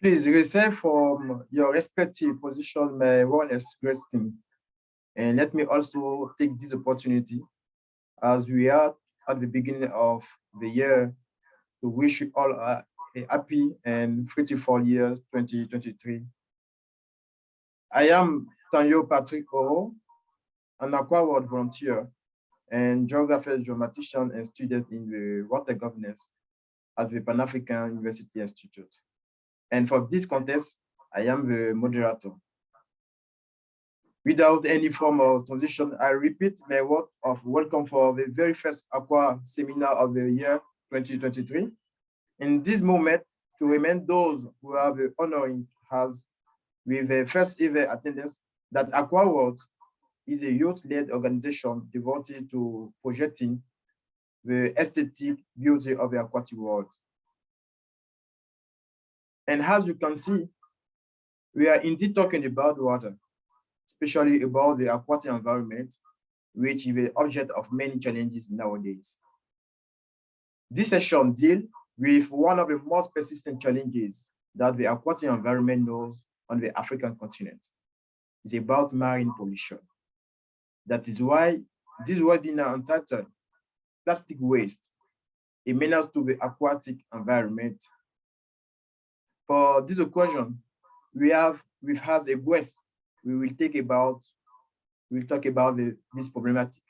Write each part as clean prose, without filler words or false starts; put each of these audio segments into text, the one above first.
Please receive from your respective position my warmest greeting. And let me also take this opportunity as we are at the beginning of the year to wish you all a happy and fruitful year 2023. I am Tonyo Patrick Horo, an Aquatic volunteer and geographer, geomatician, and student in the water governance at the Pan-African University Institute. And for this contest, I am the moderator. Without any form of transition, I repeat my word of welcome for the very first Aqua seminar of the year 2023. In this moment, to remind those who have the honoring has with the first ever attendance that Aqua World is a youth-led organization devoted to projecting the aesthetic beauty of the aquatic world. And as you can see, we are indeed talking about water, especially about the aquatic environment, which is the object of many challenges nowadays. This session deals with one of the most persistent challenges that the aquatic environment knows on the African continent. It's about marine pollution. That is why this webinar entitled Plastic Waste, a Menace to the Aquatic Environment. For this occasion, we have as a guest, we will talk about this problematic.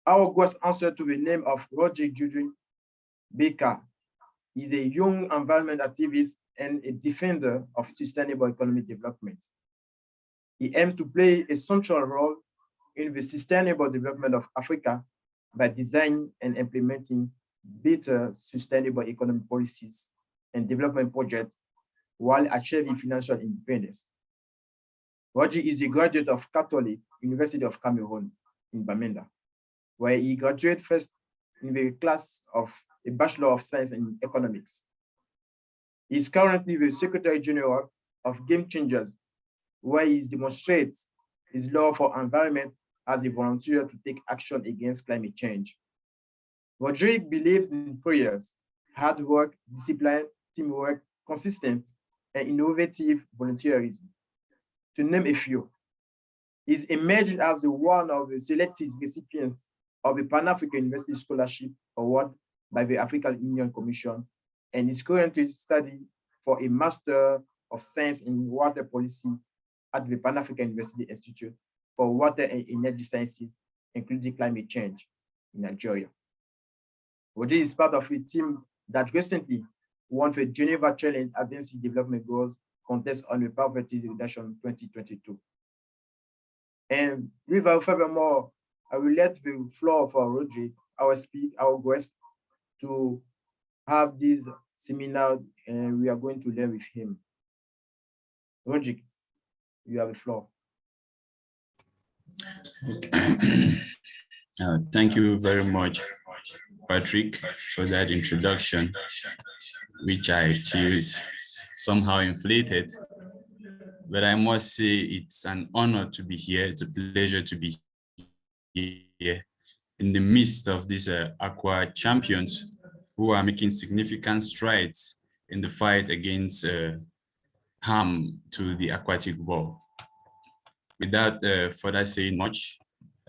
Our guest answer to the name of Rodrigue Birka is a young environment activist and a defender of sustainable economic development. He aims to play a central role in the sustainable development of Africa by designing and implementing better sustainable economic policies and development projects while achieving financial independence. Rodrigue is a graduate of Catholic University of Cameroon in Bamenda, where he graduated first in the class of a Bachelor of Science in Economics. He is currently the Secretary General of Game Changers, where he demonstrates his love for environment as a volunteer to take action against climate change. Rodrigue believes in prayers, hard work, discipline, teamwork, consistent, and innovative volunteerism. To name a few, he's emerged as one of the selected recipients of the Pan-African University Scholarship Award by the African Union Commission and is currently studying for a Master of Science in Water Policy at the Pan-African University Institute for Water and Energy Sciences, including climate change in Nigeria. Rodrigue is part of a team that recently won the Geneva Challenge Advancing Development Goals contest on the Poverty Reduction 2022. And without furthermore, I will let the floor for Rodrigue, our guest, to have this seminar, and we are going to learn with him. Rodrigue, you have the floor. Thank you very much, Patrick, for that introduction, which I feel is somehow inflated. But I must say it's an honor to be here. It's a pleasure to be here in the midst of these aqua champions who are making significant strides in the fight against harm to the aquatic world. Without further saying much,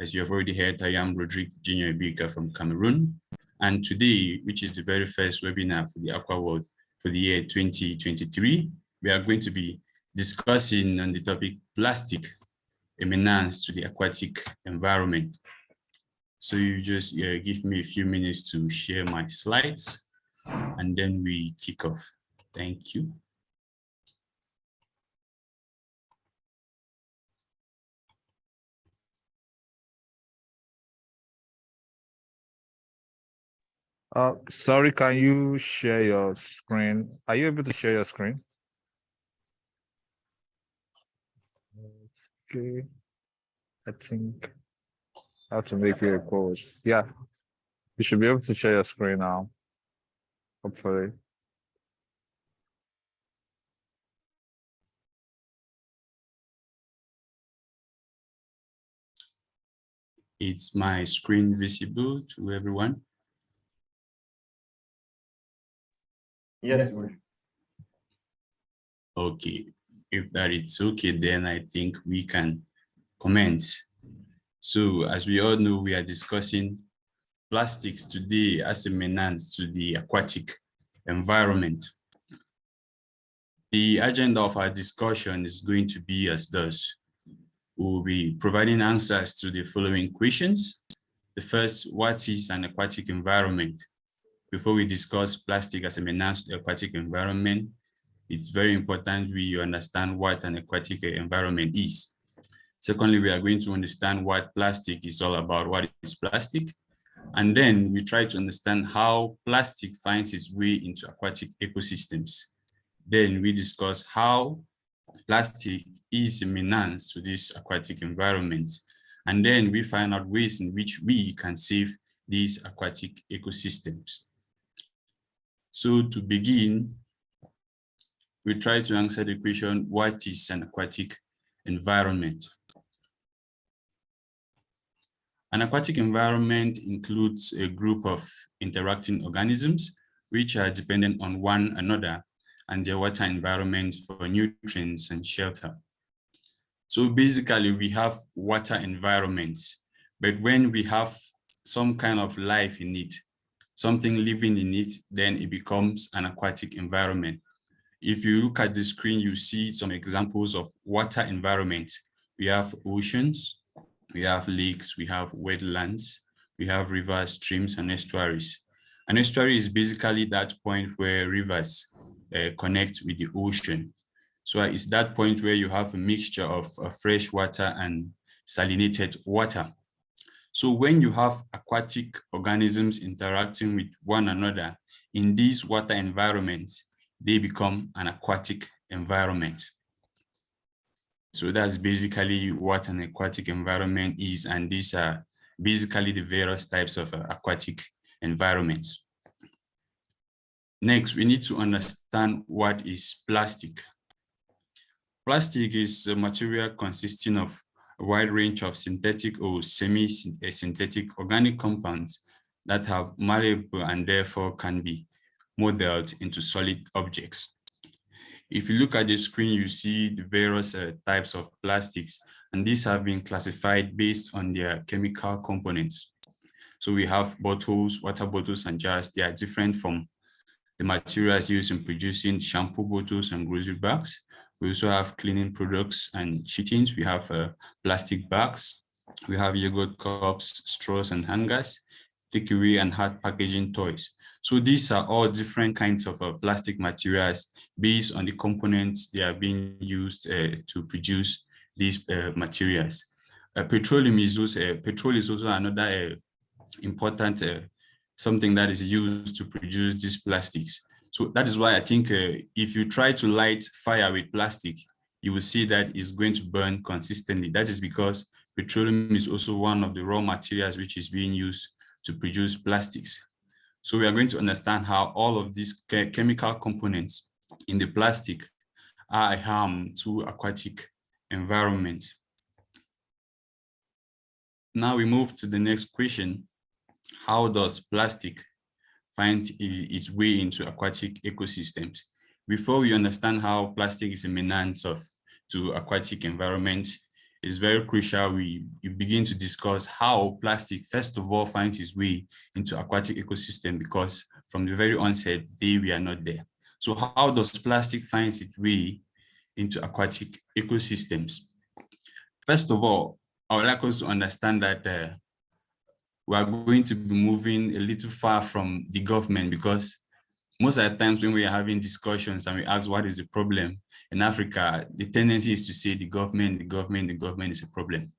as you have already heard, I am Rodrigue Jinyuy Birka from Cameroon. And today, which is the very first webinar for the Aqua World for the year 2023, we are going to be discussing on the topic plastic, a menace to the aquatic environment. So you just give me a few minutes to share my slides and then we kick off. Thank you. Sorry, can you share your screen? Are you able to share your screen? Okay, I think I have to make you a pause. Yeah, you should be able to share your screen now, hopefully. Is my screen visible to everyone? Yes. Okay, if that is okay, then I think we can commence. So as we all know, we are discussing plastics today as a menace to the aquatic environment. The agenda of our discussion is going to be as thus. We'll be providing answers to the following questions. The first, what is an aquatic environment? Before we discuss plastic as a menace to the aquatic environment, it's very important we understand what an aquatic environment is. Secondly, we are going to understand what plastic is all about, what is plastic. And then we try to understand how plastic finds its way into aquatic ecosystems. Then we discuss how plastic is a menace to these aquatic environments. And then we find out ways in which we can save these aquatic ecosystems. So to begin, we try to answer the question, what is an aquatic environment? An aquatic environment includes a group of interacting organisms which are dependent on one another and their water environment for nutrients and shelter. So basically we have water environments, but when we have some kind of life in it, something living in it, then it becomes an aquatic environment. If you look at the screen, you see some examples of water environments. We have oceans, we have lakes, we have wetlands, we have rivers, streams, and estuaries. An estuary is basically that point where rivers connect with the ocean. So it's that point where you have a mixture of fresh water and salinated water. So when you have aquatic organisms interacting with one another in these water environments, they become an aquatic environment. So that's basically what an aquatic environment is, and these are basically the various types of aquatic environments. Next, we need to understand what is plastic. Plastic is a material consisting of a wide range of synthetic or semi-synthetic organic compounds that are malleable and therefore can be modeled into solid objects. If you look at the screen, you see the various types of plastics, and these have been classified based on their chemical components. So we have bottles, water bottles, and jars. They are different from the materials used in producing shampoo bottles and grocery bags. We also have cleaning products and sheetings. We have plastic bags. We have yogurt cups, straws, and hangers, takeaway and hard packaging toys. So these are all different kinds of plastic materials based on the components they are being used to produce these materials. Petrol is also another important something that is used to produce these plastics. So that is why I think if you try to light fire with plastic, you will see that it's going to burn consistently. That is because petroleum is also one of the raw materials which is being used to produce plastics. So we are going to understand how all of these chemical components in the plastic are a harm to aquatic environments. Now we move to the next question. How does plastic find its way into aquatic ecosystems? Before we understand how plastic is a menace to aquatic environments, it's very crucial we begin to discuss how plastic, first of all, finds its way into aquatic ecosystem, because from the very onset, we are not there. So how does plastic find its way into aquatic ecosystems? First of all, I would like us to understand that we are going to be moving a little far from the government, because most of the times when we are having discussions and we ask what is the problem in Africa, the tendency is to say the government is a problem.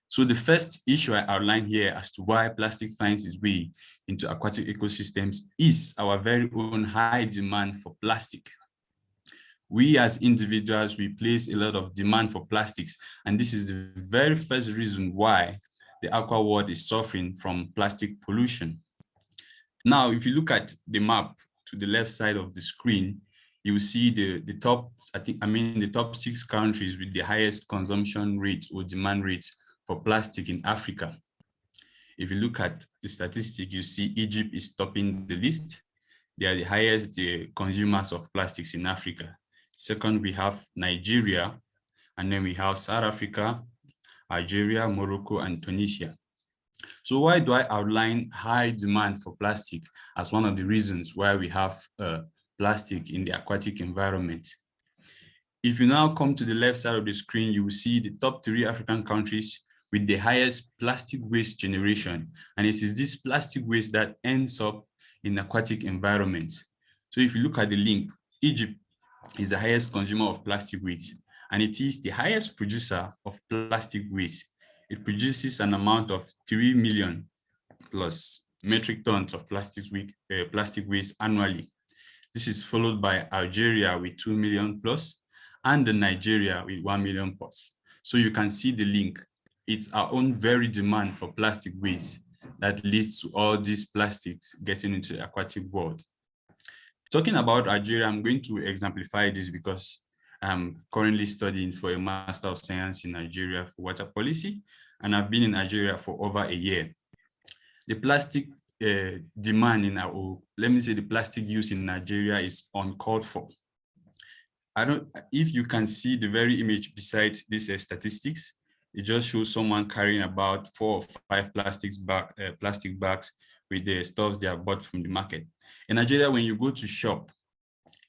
So the first issue I outline here as to why plastic finds its way into aquatic ecosystems is our very own high demand for plastic. We as individuals, we place a lot of demand for plastics, and this is the very first reason why the aqua world is suffering from plastic pollution. Now, if you look at the map to the left side of the screen, you will see the top 6 countries with the highest consumption rate or demand rate for plastic in Africa. If you look at the statistic, you see Egypt is topping the list. They are the highest consumers of plastics in Africa. Second, we have Nigeria, and then we have South Africa, Algeria, Morocco, and Tunisia. So why do I outline high demand for plastic as one of the reasons why we have plastic in the aquatic environment? If you now come to the left side of the screen, you will see the top 3 African countries with the highest plastic waste generation. And it is this plastic waste that ends up in aquatic environments. So if you look at the link, Egypt is the highest consumer of plastic waste, and it is the highest producer of plastic waste. It produces an amount of 3 million plus metric tons of plastic waste annually. This is followed by Algeria with 2 million plus, and Nigeria with 1 million plus. So you can see the link. It's our own very demand for plastic waste that leads to all these plastics getting into the aquatic world. Talking about Algeria, I'm going to exemplify this because I'm currently studying for a Master of Science in Nigeria for water policy, and I've been in Nigeria for over a year. The plastic demand in the plastic use in Nigeria is uncalled for. If you can see the very image beside these statistics, it just shows someone carrying about 4 or 5 plastic bags with the stuffs they have bought from the market. In Nigeria, when you go to shop,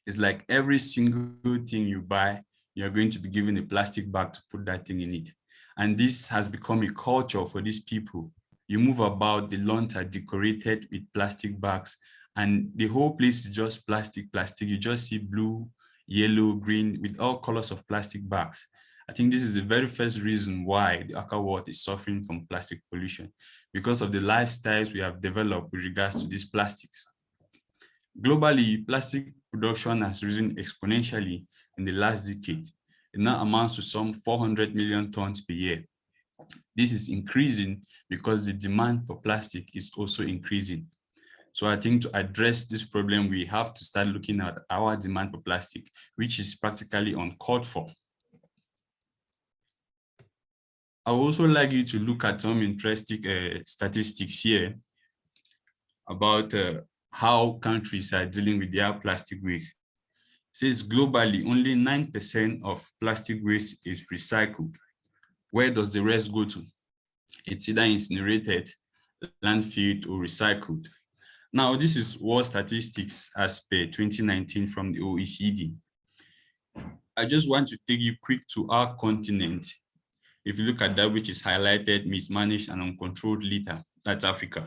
it's like every single thing you buy, you're going to be given a plastic bag to put that thing in it. And this has become a culture for these people. You move about, the lawns are decorated with plastic bags, and the whole place is just plastic. You just see blue, yellow, green, with all colors of plastic bags. I think this is the very first reason why the aqua world is suffering from plastic pollution, because of the lifestyles we have developed with regards to these plastics. Globally, plastic production has risen exponentially in the last decade. It now amounts to some 400 million tons per year. This is increasing because the demand for plastic is also increasing. So I think to address this problem, we have to start looking at our demand for plastic, which is practically uncalled for. I would also like you to look at some interesting statistics here about how countries are dealing with their plastic waste. It says globally, only 9% of plastic waste is recycled. Where does the rest go to? It's either incinerated, landfilled, or recycled. Now, this is world statistics as per 2019 from the OECD. I just want to take you quick to our continent. If you look at that which is highlighted, mismanaged and uncontrolled litter, that's Africa.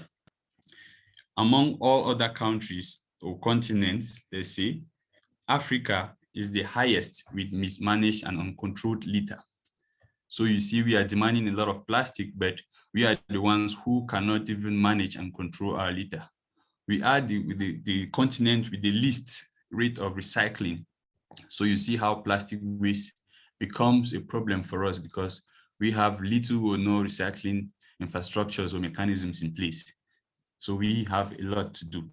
Among all other countries or continents, let's say, Africa is the highest with mismanaged and uncontrolled litter. So you see, we are demanding a lot of plastic, but we are the ones who cannot even manage and control our litter. We are the continent with the least rate of recycling. So you see how plastic waste becomes a problem for us because we have little or no recycling infrastructures or mechanisms in place. So we have a lot to do.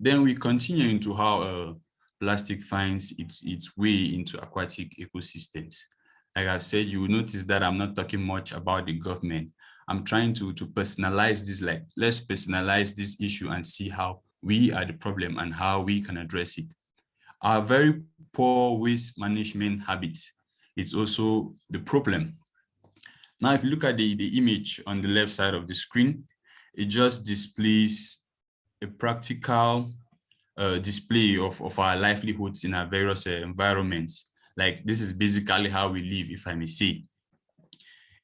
Then we continue into how plastic finds its way into aquatic ecosystems. Like I've said, you will notice that I'm not talking much about the government. I'm trying to personalize this, like let's personalize this issue and see how we are the problem and how we can address it. Our very poor waste management habits, it's also the problem. Now, if you look at the image on the left side of the screen, it just displays a practical display of our livelihoods in our various environments. Like this is basically how we live, if I may say.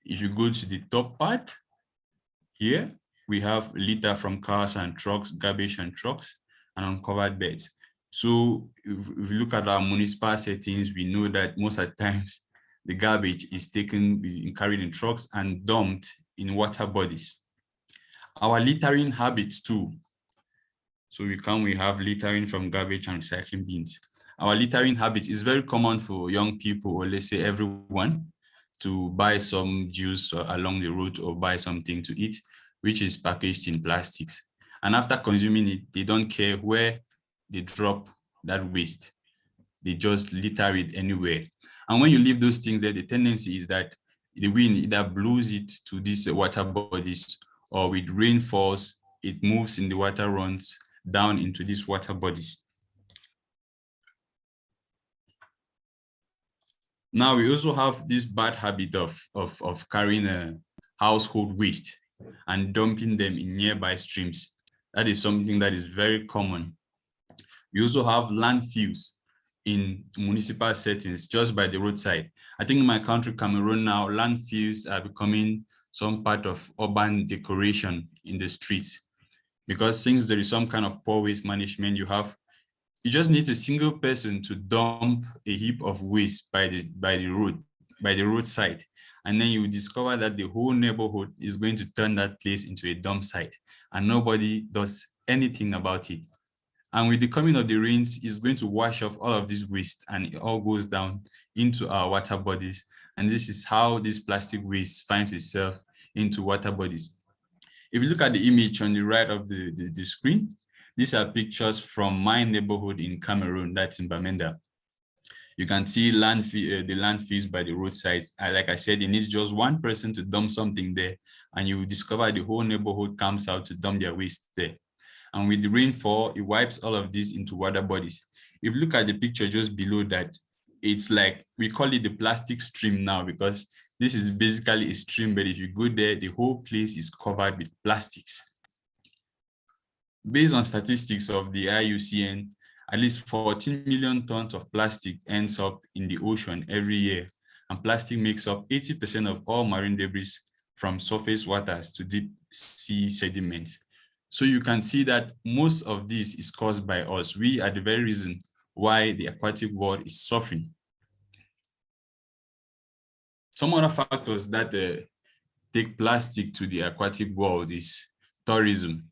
If you go to the top part here, we have litter from cars and trucks, garbage and trucks, and uncovered beds. So if you look at our municipal settings, we know that most of the times the garbage is carried in trucks and dumped in water bodies. Our littering habits too. So we have littering from garbage and recycling bins. Our littering habits is very common for young people, or let's say everyone, to buy some juice along the road or buy something to eat, which is packaged in plastics. And after consuming it, they don't care where they drop that waste. They just litter it anywhere. And when you leave those things there, the tendency is that the wind either blows it to these water bodies, or with rainfalls, it moves in the water runs down into these water bodies. Now we also have this bad habit of carrying a household waste and dumping them in nearby streams. That is something that is very common. We also have landfills in municipal settings just by the roadside. I think in my country, Cameroon now, landfills are becoming some part of urban decoration in the streets, because since there is some kind of poor waste management, you just need a single person to dump a heap of waste by the roadside, and then you discover that the whole neighborhood is going to turn that place into a dump site, and nobody does anything about it. And with the coming of the rains, it's going to wash off all of this waste, and it all goes down into our water bodies. And this is how this plastic waste finds itself into water bodies. If you look at the image on the right of the screen, these are pictures from my neighborhood in Cameroon, that's in Bamenda. You can see the landfills by the roadsides. Like I said, it needs just one person to dump something there, and you will discover the whole neighborhood comes out to dump their waste there. And with the rainfall, it wipes all of this into water bodies. If you look at the picture just below that, it's like, we call it the plastic stream now, because this is basically a stream, but if you go there, the whole place is covered with plastics. Based on statistics of the IUCN, at least 14 million tons of plastic ends up in the ocean every year, and plastic makes up 80% of all marine debris from surface waters to deep sea sediments. So you can see that most of this is caused by us. We are the very reason why the aquatic world is suffering. Some other factors that take plastic to the aquatic world is tourism,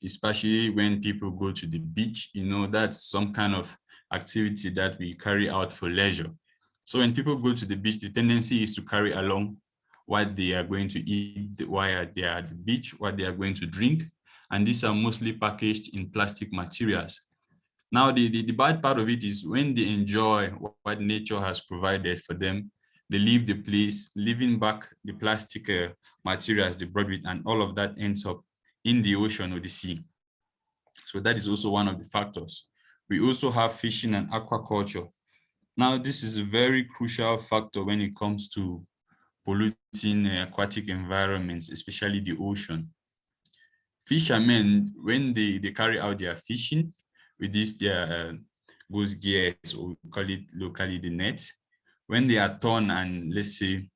especially when people go to the beach. That's some kind of activity that we carry out for leisure. So when people go to the beach, the tendency is to carry along what they are going to eat while they are at the beach, what they are going to drink. And these are mostly packaged in plastic materials. Now, the bad part of it is when they enjoy what nature has provided for them, they leave the place, leaving back the plastic materials they brought with, and all of that ends up in the ocean or the sea. So that is also one of the factors. We also have fishing and aquaculture. Now, this is a very crucial factor when it comes to polluting aquatic environments, especially the ocean. Fishermen, when they carry out their fishing with their goose gears, or we call it locally the net, when they are torn and, let's say,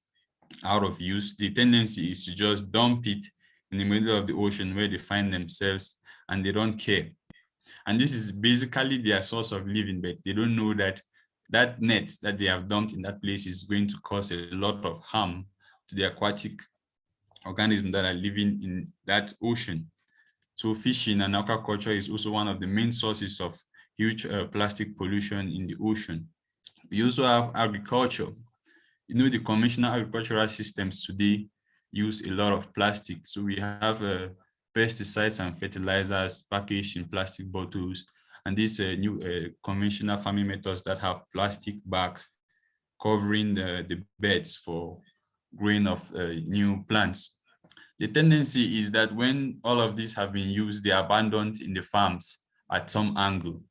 out of use, the tendency is to just dump it in the middle of the ocean where they find themselves, and they don't care. And this is basically their source of living, but they don't know that that net that they have dumped in that place is going to cause a lot of harm to the aquatic organisms that are living in that ocean. So fishing and aquaculture is also one of the main sources of huge plastic pollution in the ocean. We also have agriculture. The conventional agricultural systems today use a lot of plastic. So we have pesticides and fertilizers packaged in plastic bottles, and these new conventional farming methods that have plastic bags covering the beds for growing of new plants. The tendency is that when all of these have been used, they are abandoned in the farms at some angle.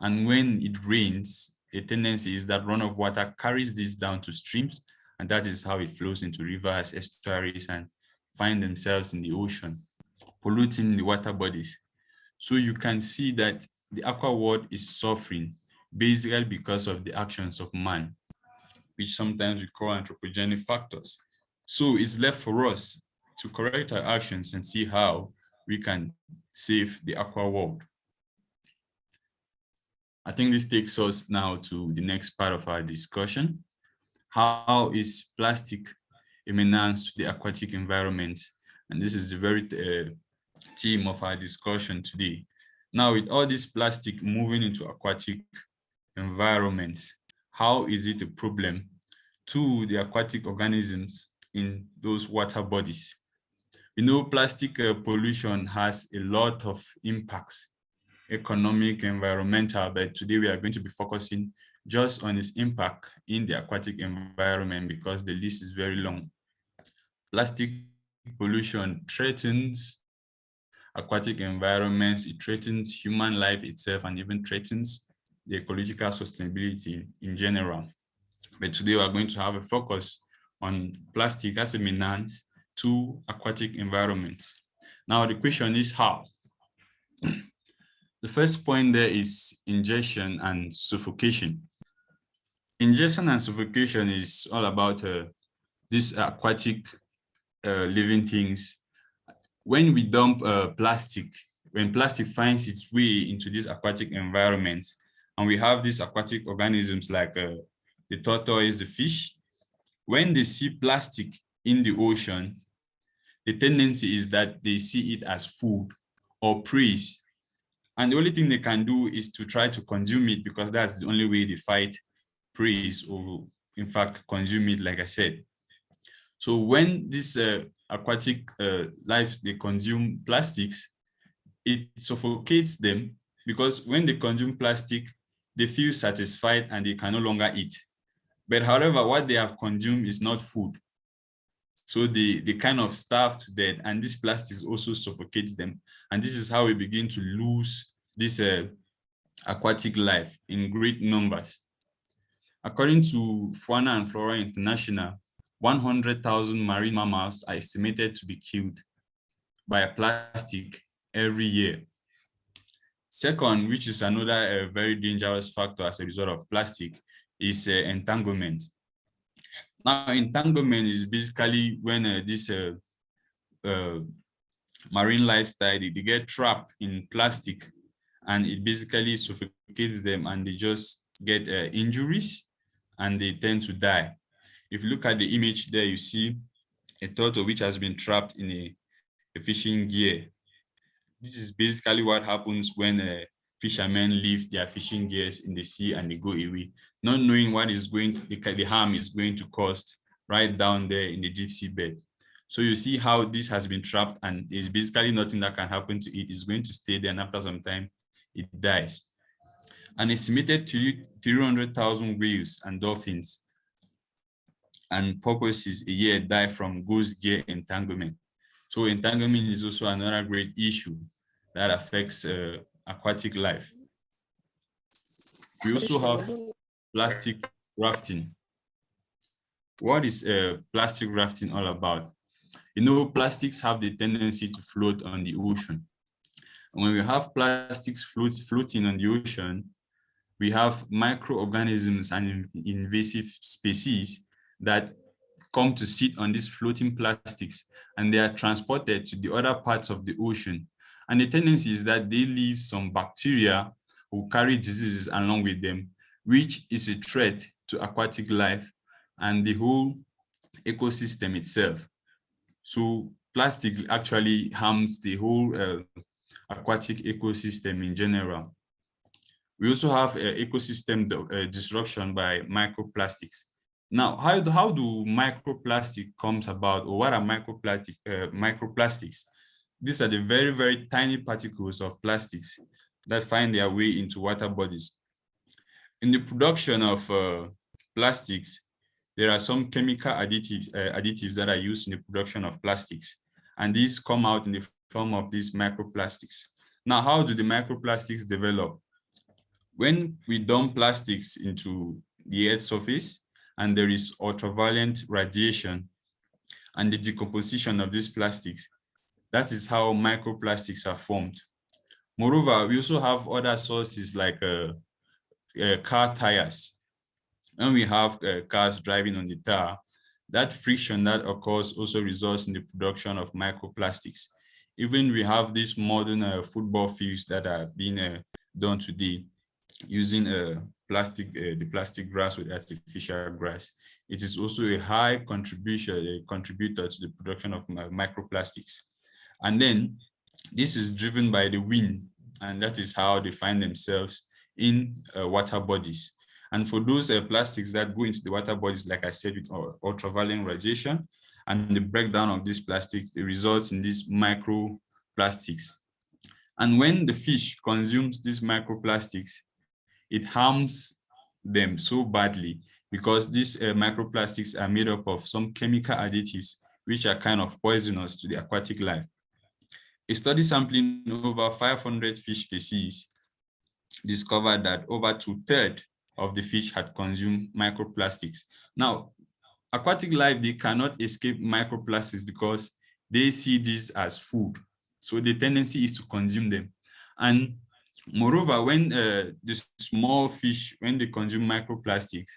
And when it rains, the tendency is that runoff water carries this down to streams, and that is how it flows into rivers, estuaries, and find themselves in the ocean, polluting the water bodies. So you can see that the aqua world is suffering basically because of the actions of man, which sometimes we call anthropogenic factors. So it's left for us to correct our actions and see how we can save the aqua world. I think this takes us now to the next part of our discussion. How is plastic a menace to the aquatic environment? And this is the very theme of our discussion today. Now, with all this plastic moving into aquatic environment, how is it a problem to the aquatic organisms in those water bodies? Plastic pollution has a lot of impacts, economic, environmental, but today we are going to be focusing just on its impact in the aquatic environment because the list is very long. Plastic pollution threatens aquatic environments, it threatens human life itself, and even threatens the ecological sustainability in general. But today we are going to have a focus on plastic as a menace to aquatic environments. Now the question is how? The first point there is ingestion and suffocation. Ingestion and suffocation is all about these aquatic living things. When we dump plastic, when plastic finds its way into these aquatic environments, and we have these aquatic organisms like the tortoise, the fish, when they see plastic in the ocean, the tendency is that they see it as food or prey. And the only thing they can do is to try to consume it, because that's the only way they fight prey, or in fact consume it, like I said. So when these aquatic lives, they consume plastics, it suffocates them, because when they consume plastic, they feel satisfied and they can no longer eat. But however, what they have consumed is not food. So they kind of starve to death, and this plastic also suffocates them. And this is how we begin to lose this aquatic life in great numbers. According to Fauna and Flora International, 100,000 marine mammals are estimated to be killed by plastic every year. Second, which is another very dangerous factor as a result of plastic, is entanglement. Now, entanglement is basically when this marine lifestyle, they get trapped in plastic, and it basically suffocates them, and they just get injuries, and they tend to die. If you look at the image there, you see a turtle which has been trapped in a fishing gear. This is basically what happens when fishermen leave their fishing gears in the sea and they go away, not knowing what is going to, the harm is going to cause right down there in the deep sea bed. So you see how this has been trapped, and there's basically nothing that can happen to it. It's going to stay there, and after some time, it dies. An estimated 300,000 whales and dolphins and porpoises a year die from ghost gear entanglement. So entanglement is also another great issue that affects aquatic life. We also have plastic rafting. What is plastic rafting all about? You know, plastics have the tendency to float on the ocean. And when we have plastics floating on the ocean, we have microorganisms and invasive species that come to sit on these floating plastics, and they are transported to the other parts of the ocean. And the tendency is that they leave some bacteria who carry diseases along with them, which is a threat to aquatic life and the whole ecosystem itself. So plastic actually harms the whole aquatic ecosystem in general. We also have ecosystem disruption by microplastics. Now, how do microplastic comes about, or what are microplastics? These are the very, very tiny particles of plastics that find their way into water bodies. In the production of plastics, there are some chemical additives that are used in the production of plastics, and these come out in the form of these microplastics. Now, how do the microplastics develop? When we dump plastics into the Earth's surface, and there is ultraviolet radiation and the decomposition of these plastics, that is how microplastics are formed. Moreover, we also have other sources like car tires. When we have cars driving on the tire, that friction that occurs also results in the production of microplastics. Even we have these modern football fields that are being done today using the plastic grass with artificial grass. It is also a high contributor to the production of microplastics. And then this is driven by the wind, and that is how they find themselves in water bodies. And for those plastics that go into the water bodies, like I said, with ultraviolet radiation and the breakdown of these plastics, it results in these microplastics. And when the fish consumes these microplastics, it harms them so badly, because these microplastics are made up of some chemical additives which are kind of poisonous to the aquatic life. A study sampling over 500 fish species discovered that over 2/3 of the fish had consumed microplastics. Now, aquatic life, they cannot escape microplastics because they see this as food. So the tendency is to consume them. And moreover, when the small fish, when they consume microplastics,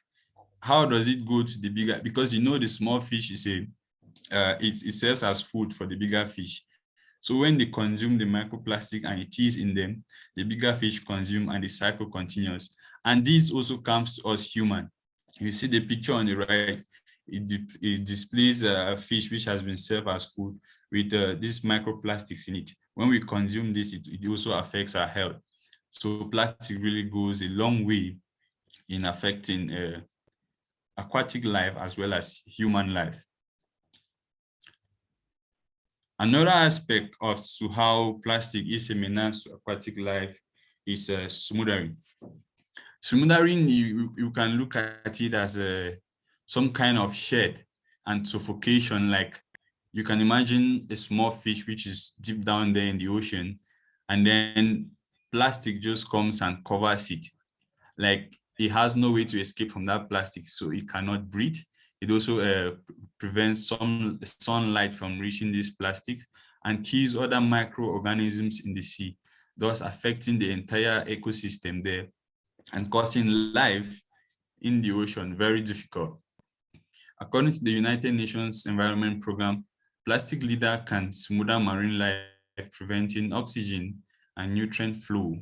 how does it go to the bigger? Because the small fish is it serves as food for the bigger fish. So when they consume the microplastic and it is in them, the bigger fish consume and the cycle continues. And this also comes to us human. You see the picture on the right, it displays a fish which has been served as food with these microplastics in it. When we consume this, it also affects our health. So plastic really goes a long way in affecting aquatic life as well as human life. Another aspect of how plastic is a menace to aquatic life is smothering. Smothering, you can look at it as some kind of shed and suffocation. Like you can imagine a small fish which is deep down there in the ocean, and then plastic just comes and covers it. Like it has no way to escape from that plastic, so it cannot breathe. It also prevents some sunlight from reaching these plastics and kills other microorganisms in the sea, thus affecting the entire ecosystem there and causing life in the ocean very difficult. According to the United Nations Environment Program, plastic litter can smother marine life, preventing oxygen and nutrient flow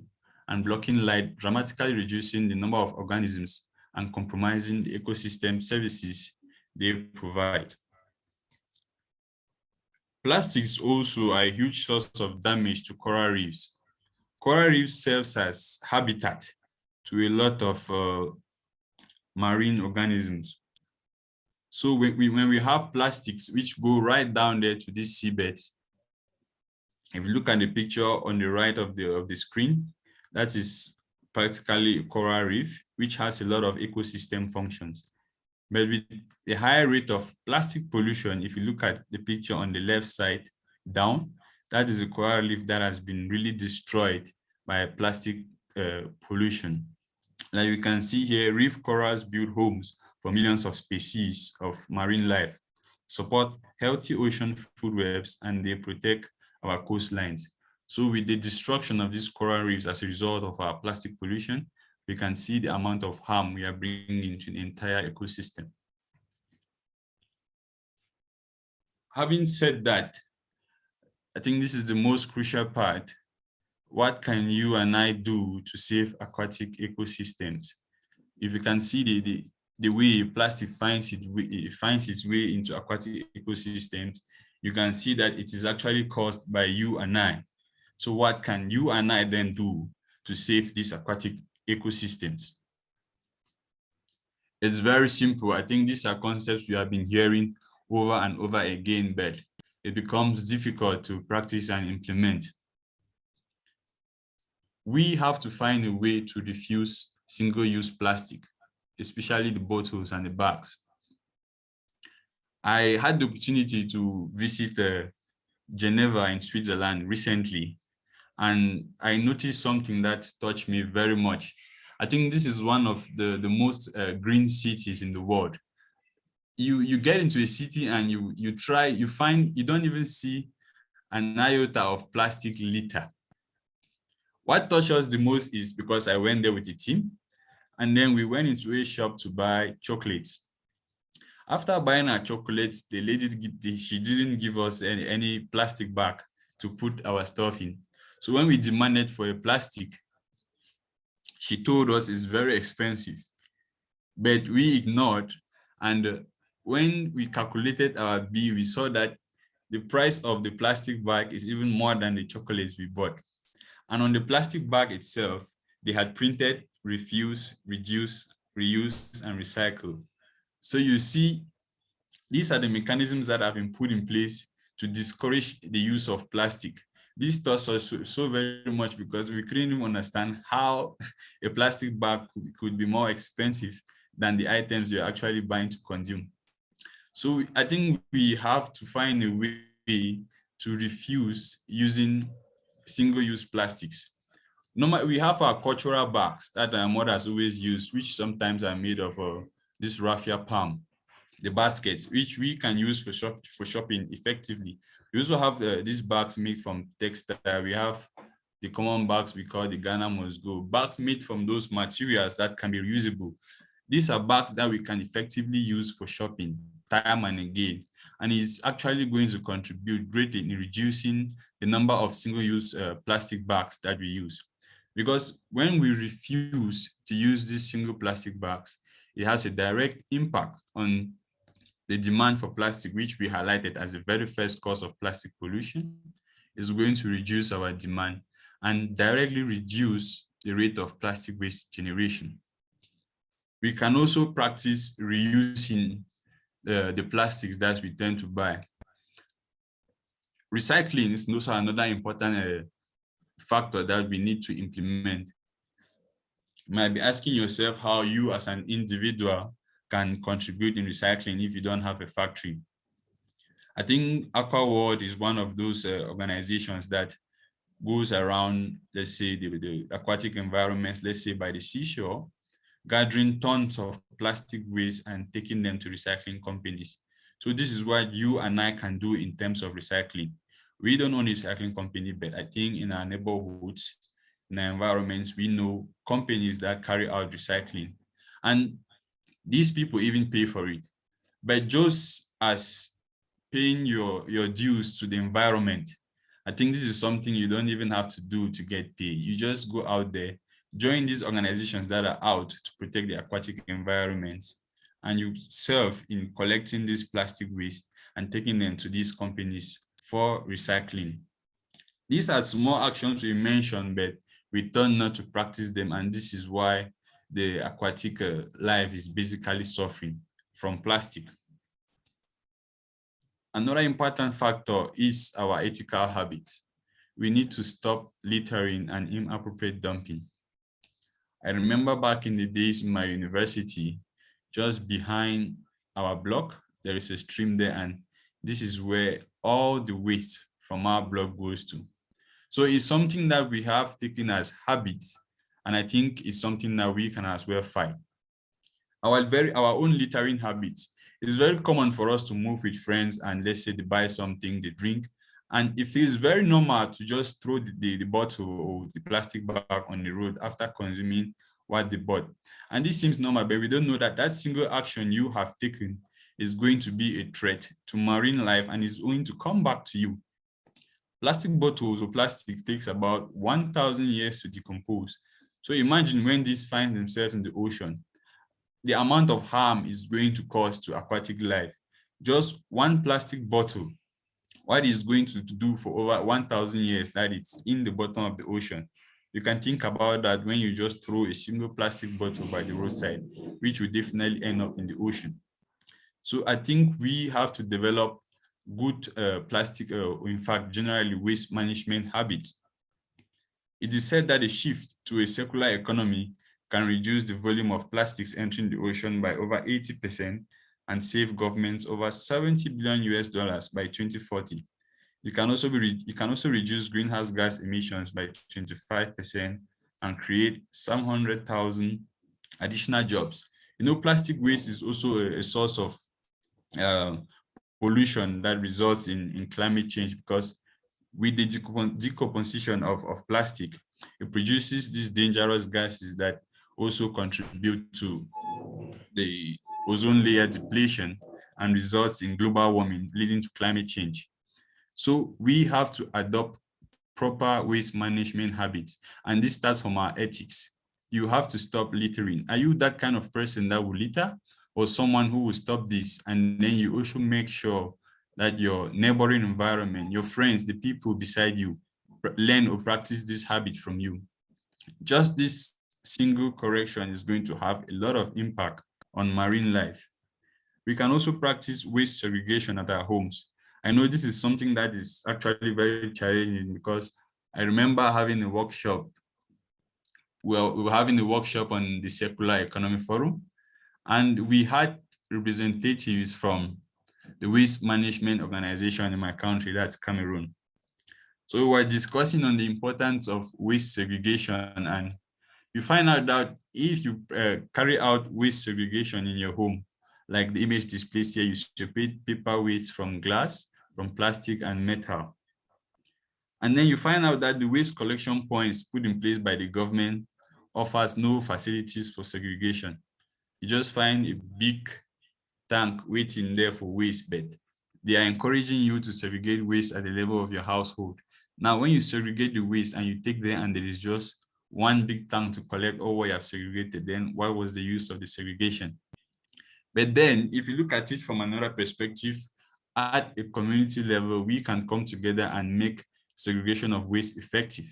and blocking light, dramatically reducing the number of organisms and compromising the ecosystem services they provide. Plastics also are a huge source of damage to coral reefs. Coral reefs serves as habitat to a lot of marine organisms. So when we have plastics which go right down there to these seabeds, if you look at the picture on the right of the screen, that is practically a coral reef, which has a lot of ecosystem functions. But with the high rate of plastic pollution, if you look at the picture on the left side down, that is a coral reef that has been really destroyed by plastic pollution. Like you can see here, reef corals build homes for millions of species of marine life, support healthy ocean food webs, and they protect our coastlines. So with the destruction of these coral reefs as a result of our plastic pollution, we can see the amount of harm we are bringing to the entire ecosystem. Having said that, I think this is the most crucial part. What can you and I do to save aquatic ecosystems? If you can see the way plastic finds its way into aquatic ecosystems, you can see that it is actually caused by you and I. So what can you and I then do to save these aquatic ecosystems? It's very simple. I think these are concepts we have been hearing over and over again, but it becomes difficult to practice and implement. We have to find a way to refuse single-use plastic, especially the bottles and the bags. I had the opportunity to visit Geneva in Switzerland recently, and I noticed something that touched me very much. I think this is one of the most green cities in the world. You get into a city and you find you don't even see an iota of plastic litter. What touched us the most is because I went there with the team, and then we went into a shop to buy chocolates. After buying our chocolates, the lady, she didn't give us any plastic bag to put our stuff in. So when we demanded for a plastic, she told us it's very expensive, but we ignored. And when we calculated our bill, we saw that the price of the plastic bag is even more than the chocolates we bought. And on the plastic bag itself, they had printed refuse, reduce, reuse, and recycle. So you see, these are the mechanisms that have been put in place to discourage the use of plastic. This taught us so very much because we couldn't even understand how a plastic bag could be more expensive than the items you're actually buying to consume. So I think we have to find a way to refuse using single-use plastics. Normally, we have our cultural bags that our mothers always use, which sometimes are made of this raffia palm, the baskets, which we can use for shopping effectively. We also have these bags made from textile. We have the common bags we call the Ghana must go, bags made from those materials that can be reusable. These are bags that we can effectively use for shopping time and again, and is actually going to contribute greatly in reducing the number of single-use plastic bags that we use. Because when we refuse to use these single plastic bags, it has a direct impact on the demand for plastic, which we highlighted as the very first cause of plastic pollution. Is going to reduce our demand and directly reduce the rate of plastic waste generation. We can also practice reusing the plastics that we tend to buy. Recycling is also another important factor that we need to implement. You might be asking yourself how you as an individual can contribute in recycling if you don't have a factory. I think Aqua World is one of those organizations that goes around, let's say, the aquatic environments, let's say by the seashore, gathering tons of plastic waste and taking them to recycling companies. So this is what you and I can do in terms of recycling. We don't own a recycling company, but I think in our neighborhoods, in our environments, we know companies that carry out recycling. And these people even pay for it. But just as paying your dues to the environment, I think this is something you don't even have to do to get paid. You just go out there, join these organizations that are out to protect the aquatic environments, and you serve in collecting this plastic waste and taking them to these companies for recycling. These are small actions we mentioned, but we tend not to practice them, and this is why the aquatic life is basically suffering from plastic. Another important factor is our ethical habits. We need to stop littering and inappropriate dumping. I remember back in the days in my university, just behind our block, there is a stream there, and this is where all the waste from our block goes to. So it's something that we have taken as habits, and I think it's something that we can as well fight. Our own littering habits. It's very common for us to move with friends and let's say they buy something, they drink, and it feels very normal to just throw the bottle or the plastic bag on the road after consuming what they bought. And this seems normal, but we don't know that that single action you have taken is going to be a threat to marine life and is going to come back to you. Plastic bottles or plastics takes about 1,000 years to decompose. So imagine when these find themselves in the ocean, the amount of harm is going to cause to aquatic life. Just one plastic bottle, what is going to do for over 1,000 years that it's in the bottom of the ocean. You can think about that when you just throw a single plastic bottle by the roadside, which will definitely end up in the ocean. So I think we have to develop good plastic, in fact, generally waste management habits. It is said that a shift to a circular economy can reduce the volume of plastics entering the ocean by over 80% and save governments over $70 billion by 2040. It can also reduce greenhouse gas emissions by 25% and create 700,000 additional jobs. You know, plastic waste is also a source of pollution that results in climate change, because with the decomposition of plastic, it produces these dangerous gases that also contribute to the ozone layer depletion and results in global warming, leading to climate change. So we have to adopt proper waste management habits, and this starts from our ethics. You have to stop littering. Are you that kind of person that will litter, or someone who will stop this? And then you also make sure that your neighboring environment, your friends, the people beside you, learn or practice this habit from you. Just this single correction is going to have a lot of impact on marine life. We can also practice waste segregation at our homes. I know this is something that is actually very challenging, because I remember having a workshop. Well, we were having a workshop on the Circular Economy Forum, and we had representatives from the waste management organization in my country, that's Cameroon. So we're discussing on the importance of waste segregation, and you find out that if you carry out waste segregation in your home, like the image displays here, you separate paper waste from glass, from plastic and metal. And then you find out that the waste collection points put in place by the government offers no facilities for segregation. You just find a big tank waiting there for waste, but they are encouraging you to segregate waste at the level of your household. Now, when you segregate the waste and you take there and there is just one big tank to collect all what you have segregated, then what was the use of the segregation? But then if you look at it from another perspective, at a community level, we can come together and make segregation of waste effective,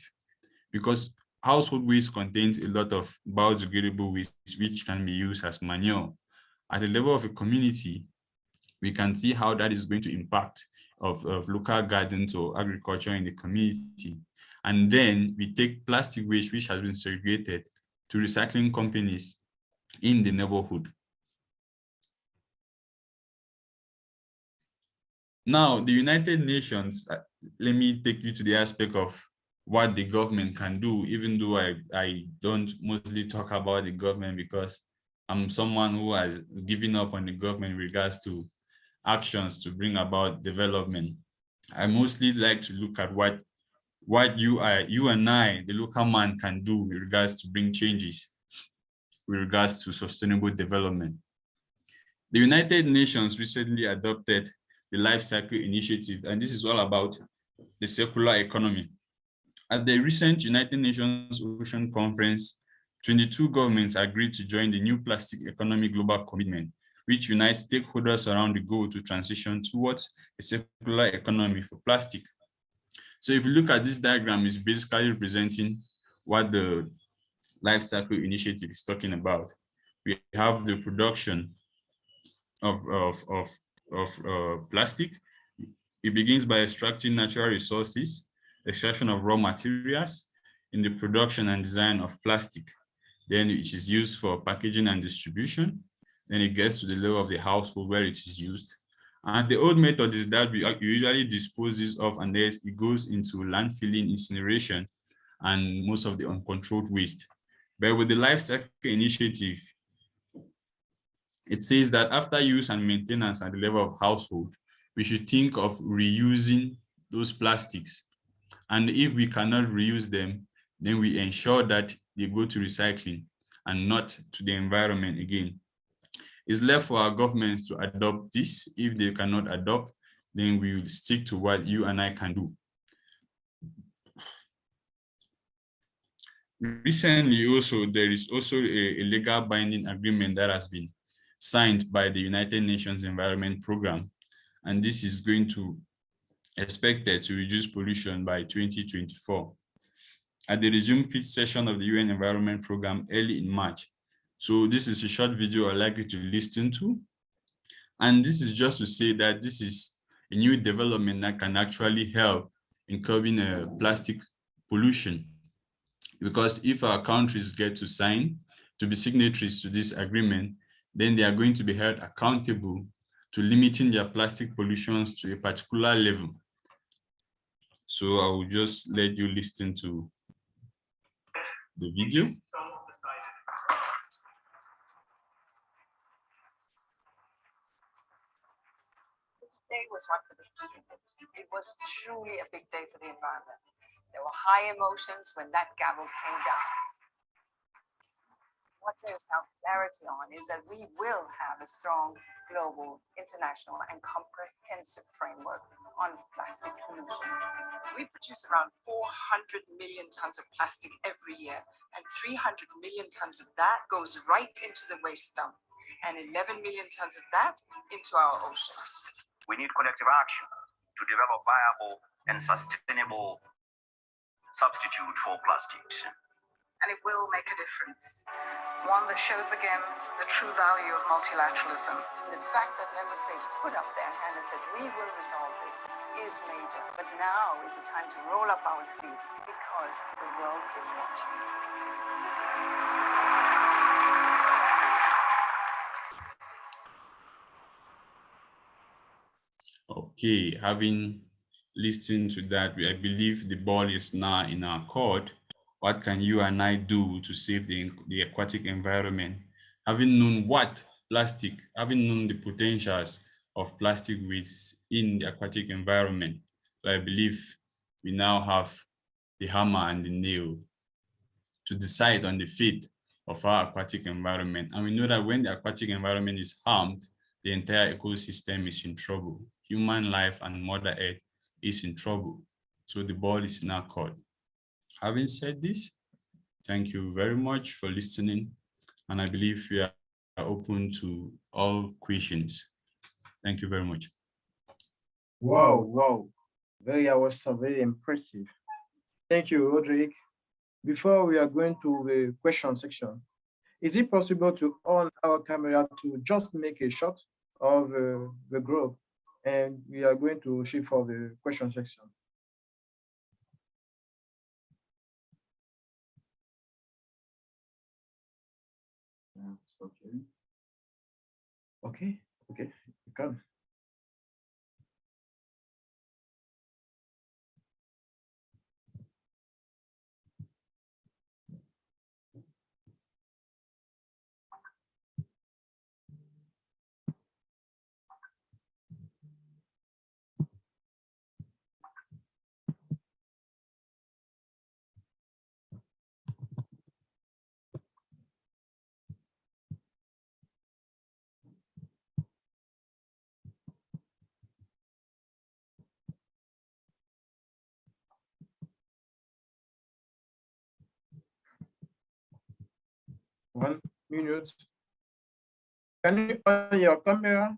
because household waste contains a lot of biodegradable waste which can be used as manure. At the level of a community, we can see how that is going to impact of local gardens or agriculture in the community. And then we take plastic waste which has been segregated to recycling companies in the neighborhood. Now, the United Nations, let me take you to the aspect of what the government can do, even though I don't mostly talk about the government because I'm someone who has given up on the government in regards to actions to bring about development. I mostly like to look at what you and I, the local man, can do with regards to bring changes with regards to sustainable development. The United Nations recently adopted the Life Cycle Initiative, and this is all about the circular economy. At the recent United Nations Ocean Conference, 22 governments agreed to join the new Plastic Economy Global Commitment, which unites stakeholders around the goal to transition towards a circular economy for plastic. So if you look at this diagram, it's basically representing what the Life Cycle Initiative is talking about. We have the production of plastic. It begins by extracting natural resources, extraction of raw materials in the production and design of plastic. Then it is used for packaging and distribution. Then it gets to the level of the household where it is used. And the old method is that we usually dispose this of, and then it goes into landfilling, incineration, and most of the uncontrolled waste. But with the Life Cycle Initiative, it says that after use and maintenance at the level of household, we should think of reusing those plastics. And if we cannot reuse them, then we ensure that they go to recycling and not to the environment again. It's left for our governments to adopt this. If they cannot adopt, then we will stick to what you and I can do. Recently, also, there is also a legal binding agreement that has been signed by the United Nations Environment Program, and this is going to expected to reduce pollution by 2024 at the resume fifth session of the UN Environment Program early in March. So this is a short video I'd like you to listen to. And this is just to say that this is a new development that can actually help in curbing plastic pollution. Because if our countries get to sign, to be signatories to this agreement, then they are going to be held accountable to limiting their plastic pollutions to a particular level. So I will just let you listen to the video. Today was one for the history books. It was truly a big day for the environment. There were high emotions when that gavel came down. What there's now clarity on is that we will have a strong global, international, and comprehensive framework on plastic pollution. We produce around 400 million tons of plastic every year, and 300 million tons of that goes right into the waste dump, and 11 million tons of that into our oceans. We need collective action to develop viable and sustainable substitute for plastics. And it will make a difference. One that shows again the true value of multilateralism. The fact that member states put up their hand and said, we will resolve this, is major. But now is the time to roll up our sleeves because the world is watching. Okay, having listening to that, I believe the ball is now in our court. What can you and I do to save the aquatic environment? Having known having known the potentials of plastic waste in the aquatic environment, I believe we now have the hammer and the nail to decide on the fate of our aquatic environment. And we know that when the aquatic environment is harmed, the entire ecosystem is in trouble. Human life and Mother Earth is in trouble. So the ball is now caught. Having said this, thank you very much for listening. And I believe we are open to all questions. Thank you very much. Wow. That was very impressive. Thank you, Rodrigue. Before we are going to the question section, is it possible to on our camera to just make a shot of the group? And we are going to shift for the question section. Okay, you can. One minute. Can you on your camera?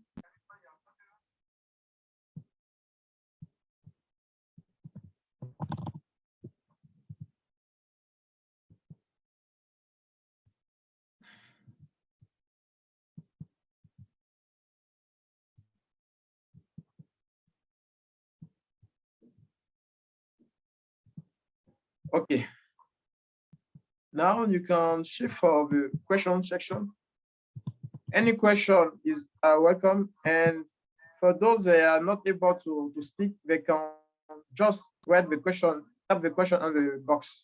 Okay. Now you can shift for the question section. Any question is welcome. And for those that are not able to speak, they can just write the question, type the question on the box.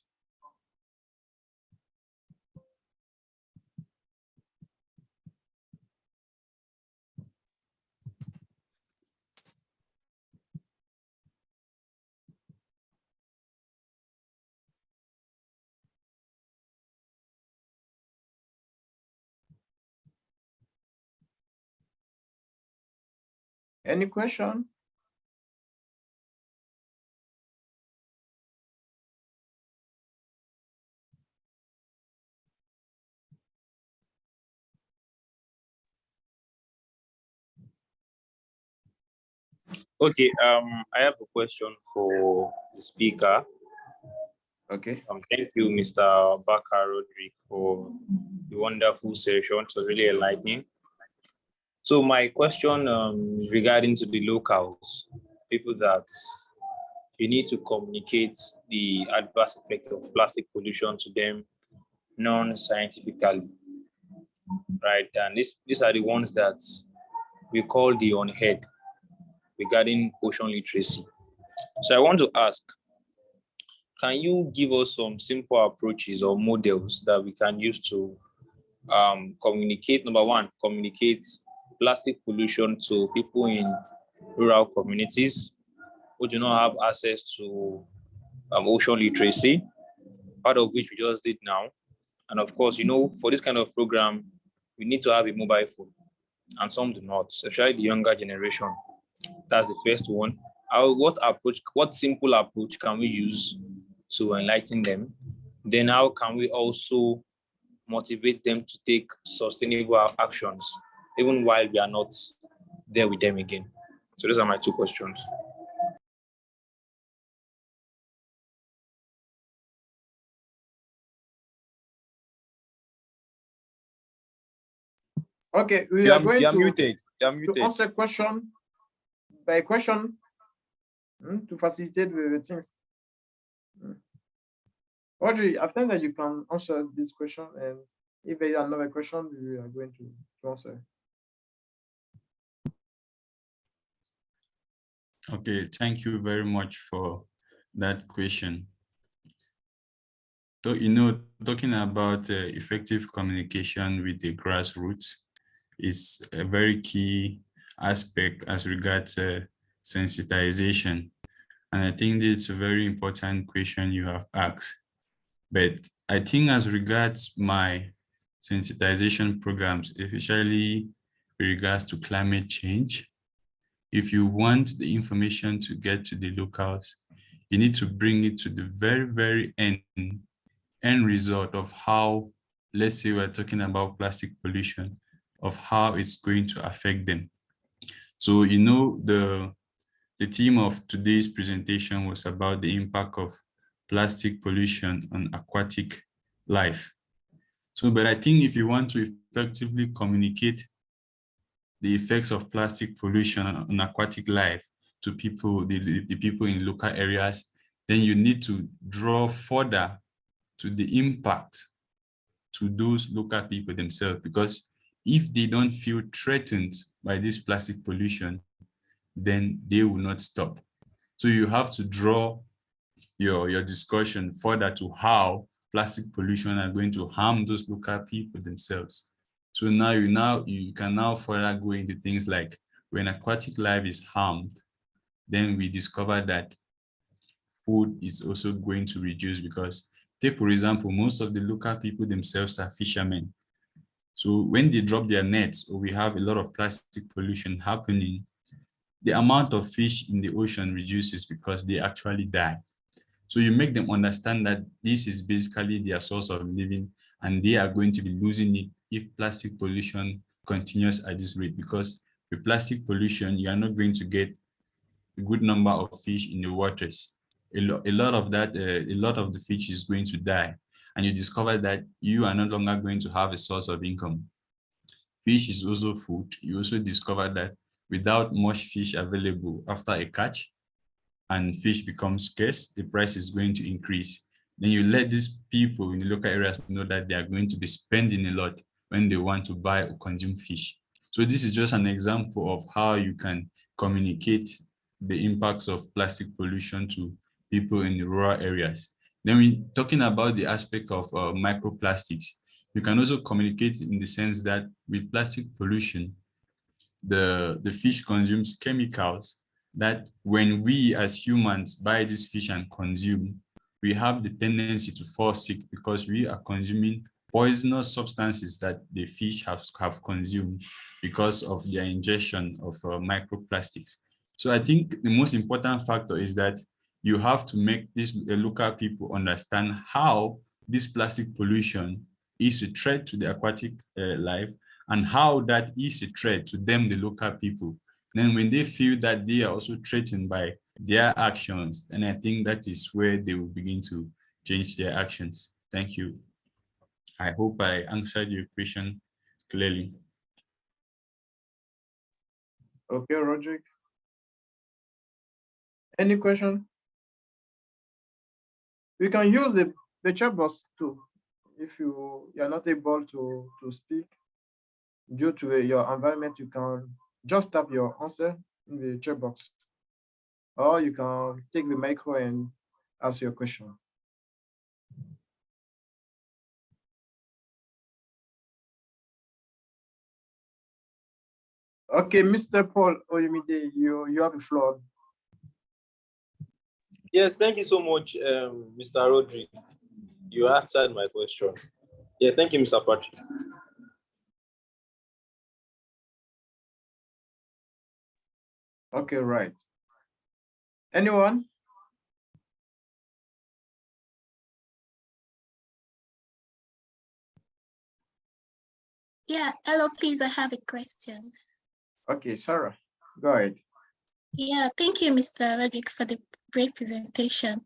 Any question? Okay, I have a question for the speaker. Okay. Thank you, Mr. Birka Rodrigue, for the wonderful session. It was really enlightening. So my question regarding to the locals, people that you need to communicate the adverse effect of plastic pollution to them non-scientifically, right? And these are the ones that we call the unheard regarding ocean literacy. So I want to ask, can you give us some simple approaches or models that we can use to communicate? Number one, communicate plastic pollution to people in rural communities who do not have access to ocean literacy, part of which we just did now. And of course, you know, for this kind of program, we need to have a mobile phone, and some do not, especially the younger generation. That's the first one. What simple approach can we use to enlighten them? Then how can we also motivate them to take sustainable actions, even while we are not there with them again? So those are my two questions. Okay, we are going to muted. You're muted. to answer question by question to facilitate the things. Audrey, after that you can answer this question, and if there is another question, we are going to answer. Okay, thank you very much for that question. So, talking about effective communication with the grassroots is a very key aspect as regards sensitization. And I think it's a very important question you have asked. But I think as regards my sensitization programs, especially with regards to climate change, if you want the information to get to the locals, you need to bring it to the very, very end result of how, let's say we're talking about plastic pollution, of how it's going to affect them. So, the theme of today's presentation was about the impact of plastic pollution on aquatic life. So, but I think if you want to effectively communicate the effects of plastic pollution on aquatic life to people, the people in local areas, then you need to draw further to the impact to those local people themselves, because if they don't feel threatened by this plastic pollution, then they will not stop. So you have to draw your discussion further to how plastic pollution are going to harm those local people themselves. So now you can now further go into things like when aquatic life is harmed, then we discover that food is also going to reduce, because take for example, most of the local people themselves are fishermen. So when they drop their nets or we have a lot of plastic pollution happening, the amount of fish in the ocean reduces because they actually die. So you make them understand that this is basically their source of living and they are going to be losing it if plastic pollution continues at this rate, because with plastic pollution, you are not going to get a good number of fish in the waters. A lot of the fish is going to die, and you discover that you are no longer going to have a source of income. Fish is also food. You also discover that without much fish available after a catch, and fish becomes scarce, the price is going to increase. Then you let these people in the local areas know that they are going to be spending a lot when they want to buy or consume fish. So this is just an example of how you can communicate the impacts of plastic pollution to people in the rural areas. Then we talking about the aspect of microplastics. You can also communicate in the sense that with plastic pollution, the fish consumes chemicals that when we as humans buy this fish and consume, we have the tendency to fall sick because we are consuming poisonous substances that the fish have consumed because of their ingestion of microplastics. So I think the most important factor is that you have to make these local people understand how this plastic pollution is a threat to the aquatic life and how that is a threat to them, the local people. Then when they feel that they are also threatened by their actions, then I think that is where they will begin to change their actions. Thank you. I hope I answered your question clearly. Okay, Rodrigue. Any question? You can use the chat box too if you are not able to speak due to your environment. You can just type your answer in the chat box, or you can take the micro and ask your question. Okay, Mr. Paul Oyemide, you have the floor. Yes, thank you so much, Mr. Rodrigue. You answered my question. Yeah, thank you, Mr. Patrick. Okay, right. Anyone? Yeah, hello, please. I have a question. Okay, Sarah, go ahead. Yeah, thank you, Mr. Rodrigue, for the great presentation.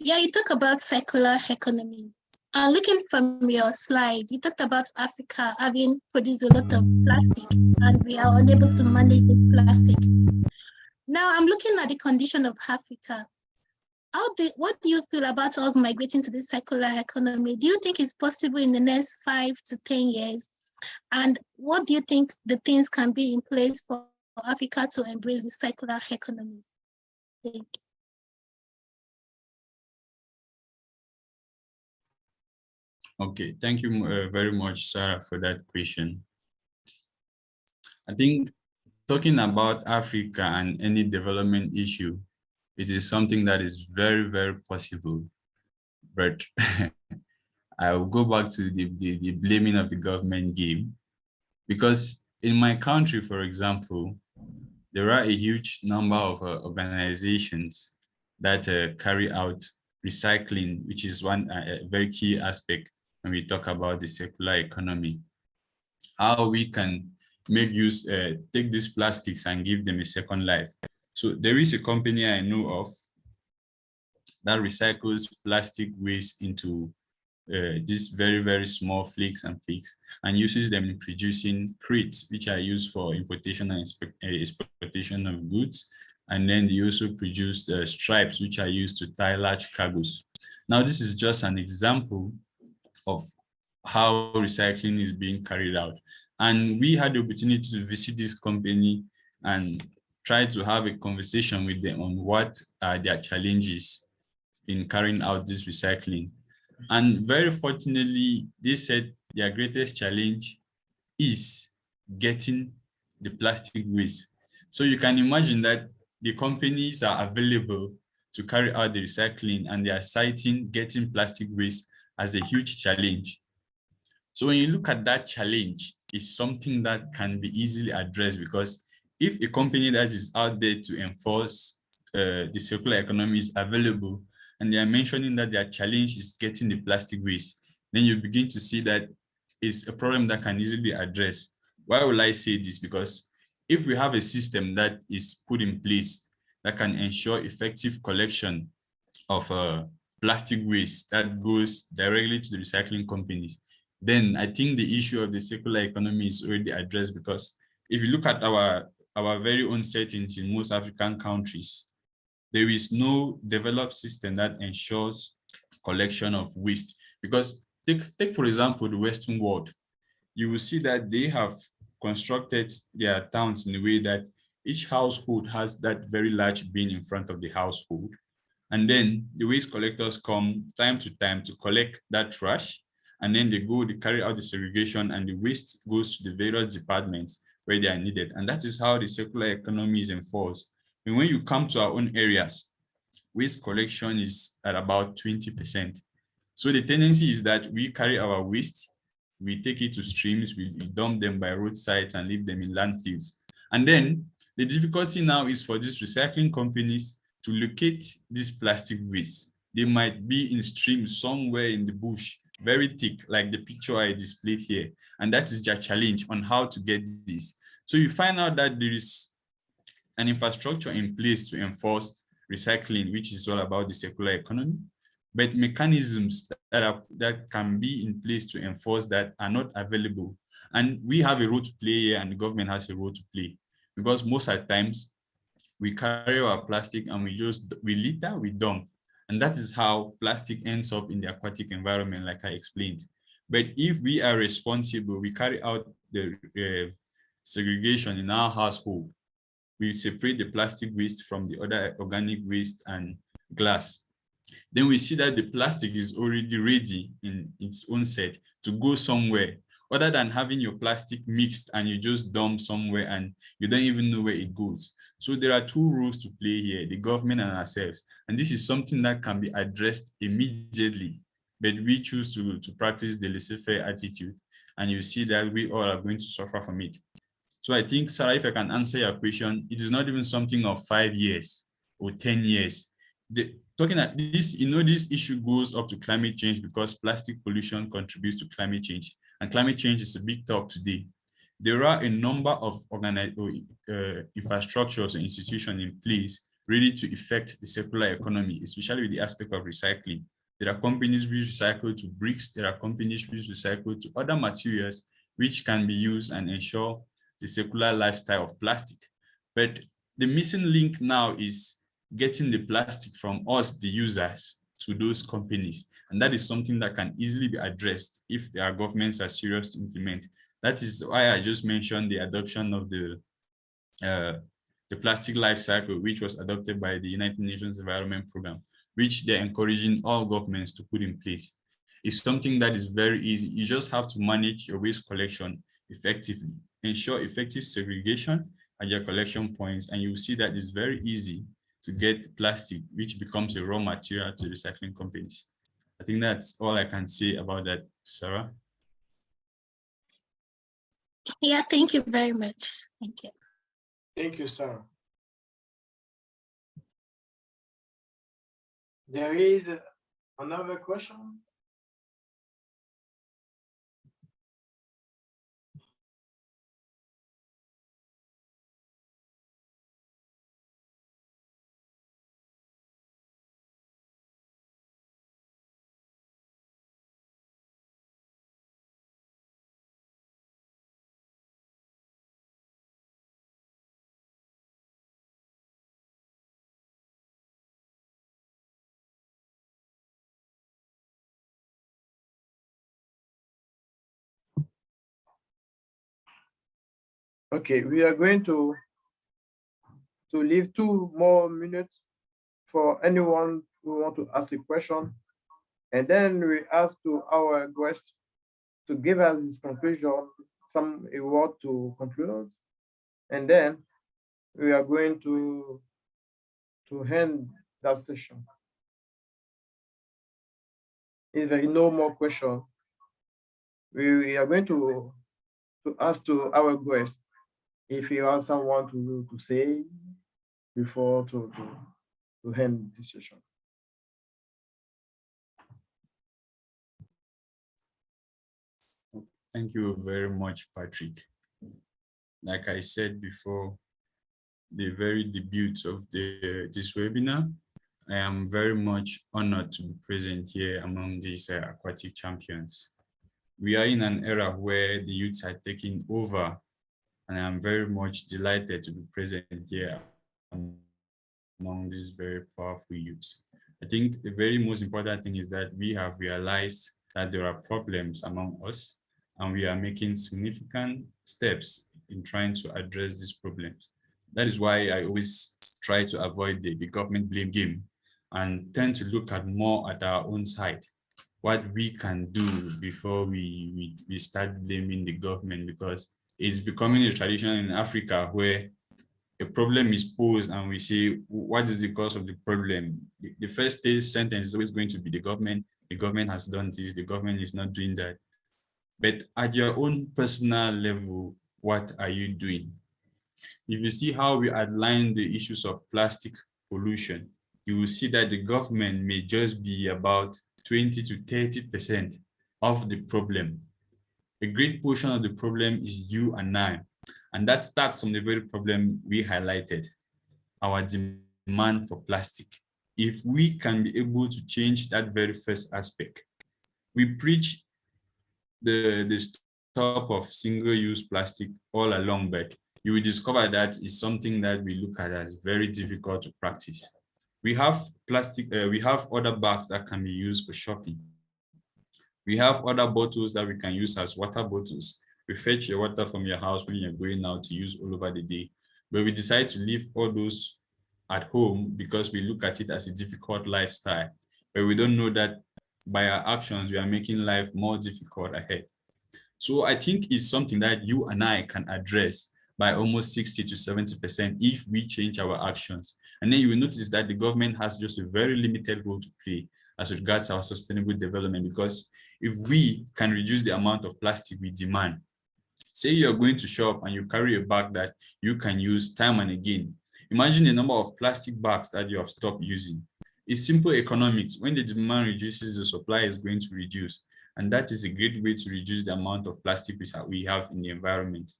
Yeah, you talk about circular economy. Looking from your slide, you talked about Africa having produced a lot of plastic and we are unable to manage this plastic. Now I'm looking at the condition of Africa. What do you feel about us migrating to this circular economy? Do you think it's possible in the next 5 to 10 years? And what do you think the things can be in place for Africa to embrace the circular economy? Thank you. Okay, thank you very much, Sarah, for that question. I think talking about Africa and any development issue, it is something that is very, very possible. But I'll go back to the blaming of the government game. Because in my country, for example, there are a huge number of organizations that carry out recycling, which is one very key aspect when we talk about the circular economy. How we can make use, take these plastics and give them a second life. So there is a company I know of that recycles plastic waste into these very, very small flakes and peaks and uses them in producing crates, which are used for importation and exportation of goods. And then they also produce stripes, which are used to tie large cargoes. Now, this is just an example of how recycling is being carried out. And we had the opportunity to visit this company and try to have a conversation with them on what are their challenges in carrying out this recycling. And very fortunately, they said their greatest challenge is getting the plastic waste. So you can imagine that the companies are available to carry out the recycling and they are citing getting plastic waste as a huge challenge. So when you look at that challenge, it's something that can be easily addressed, because if a company that is out there to enforce the circular economy is available and they are mentioning that their challenge is getting the plastic waste, then you begin to see that it's a problem that can easily be addressed. Why will I say this? Because if we have a system that is put in place that can ensure effective collection of plastic waste that goes directly to the recycling companies, then I think the issue of the circular economy is already addressed. Because if you look at our very own settings in most African countries, there is no developed system that ensures collection of waste. Because take for example, the Western world, you will see that they have constructed their towns in a way that each household has that very large bin in front of the household. And then the waste collectors come time to time to collect that trash. And then they carry out the segregation, and the waste goes to the various departments where they are needed. And that is how the circular economy is enforced. And when you come to our own areas, waste collection is at about 20%. So the tendency is that we carry our waste, we take it to streams, we dump them by roadsides and leave them in landfills. And then the difficulty now is for these recycling companies to locate this plastic waste. They might be in streams somewhere in the bush, very thick, like the picture I displayed here. And that is their challenge on how to get this. So you find out that there is an infrastructure in place to enforce recycling, which is all about the circular economy, but mechanisms that can be in place to enforce that are not available. And we have a role to play here, and the government has a role to play, because most of the times we carry our plastic and we litter, we dump. And that is how plastic ends up in the aquatic environment, like I explained. But if we are responsible, we carry out the segregation in our household, we separate the plastic waste from the other organic waste and glass, then we see that the plastic is already ready in its own set to go somewhere, other than having your plastic mixed and you just dump somewhere and you don't even know where it goes. So there are two roles to play here, the government and ourselves. And this is something that can be addressed immediately, but we choose to practice the laissez-faire attitude, and you see that we all are going to suffer from it. So I think, Sarah, if I can answer your question, it is not even something of 5 years or 10 years. Talking at this, this issue goes up to climate change, because plastic pollution contributes to climate change, and climate change is a big talk today. There are a number of infrastructures and institutions in place ready to effect the circular economy, especially with the aspect of recycling. There are companies which recycle to bricks. There are companies which recycle to other materials which can be used and ensure the circular lifestyle of plastic. But the missing link now is getting the plastic from us, the users, to those companies. And that is something that can easily be addressed if our governments are serious to implement. That is why I just mentioned the adoption of the the plastic life cycle, which was adopted by the United Nations Environment Program, which they're encouraging all governments to put in place. It's something that is very easy. You just have to manage your waste collection effectively, ensure effective segregation at your collection points, and you will see that it's very easy to get plastic, which becomes a raw material to recycling companies. I think that's all I can say about that, Sarah. Yeah, thank you very much. Thank you. Thank you, Sarah. There is another question. Okay, we are going to leave 2 more minutes for anyone who want to ask a question, and then we ask to our guest to give us his conclusion, a word to conclude, and then we are going to end that session. If there is no more question, we are going to ask to our guest if he has someone to say before to end the session. Thank you very much, Patrick. Like I said before, the very debut of this webinar, I am very much honored to be present here among these aquatic champions. We are in an era where the youths are taking over, and I'm very much delighted to be present here among these very powerful youths. I think the very most important thing is that we have realized that there are problems among us, and we are making significant steps in trying to address these problems. That is why I always try to avoid the government blame game and tend to look at more at our own side, what we can do before we start blaming the government, because it's becoming a tradition in Africa where a problem is posed and we say, what is the cause of the problem? The first sentence is always going to be the government has done this, the government is not doing that. But at your own personal level, what are you doing? If you see how we outline the issues of plastic pollution, you will see that the government may just be about 20 to 30% of the problem. A great portion of the problem is you and I. And that starts from the very problem we highlighted, our demand for plastic. If we can be able to change that very first aspect, we preach the stop of single-use plastic all along, but you will discover that is something that we look at as very difficult to practice. We have plastic, we have other bags that can be used for shopping. We have other bottles that we can use as water bottles. We fetch your water from your house when you're going out to use all over the day. But we decide to leave all those at home because we look at it as a difficult lifestyle. But we don't know that by our actions, we are making life more difficult ahead. So I think it's something that you and I can address by almost 60 to 70% if we change our actions. And then you will notice that the government has just a very limited role to play as regards our sustainable development, because if we can reduce the amount of plastic we demand, say you're going to shop and you carry a bag that you can use time and again. Imagine the number of plastic bags that you have stopped using. It's simple economics. When the demand reduces, the supply is going to reduce. And that is a great way to reduce the amount of plastic we have in the environment.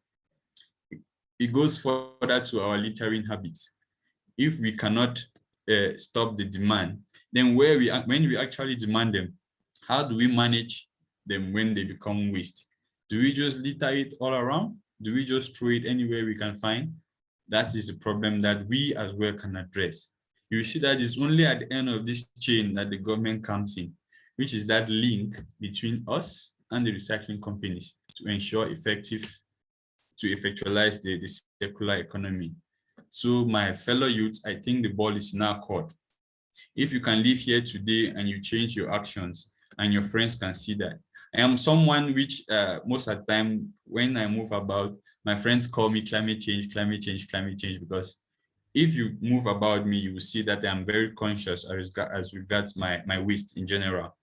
It goes further to our littering habits. If we cannot stop the demand, then when we actually demand them, how do we manage them when they become waste? Do we just litter it all around? Do we just throw it anywhere we can find? That is a problem that we as well can address. You see that it's only at the end of this chain that the government comes in, which is that link between us and the recycling companies to ensure to effectualize the circular economy. So my fellow youths, I think the ball is in our court. If you can live here today and you change your actions and your friends can see that. I am someone which most of the time when I move about, my friends call me climate change, because if you move about me, you will see that I'm very conscious as regards my waste in general.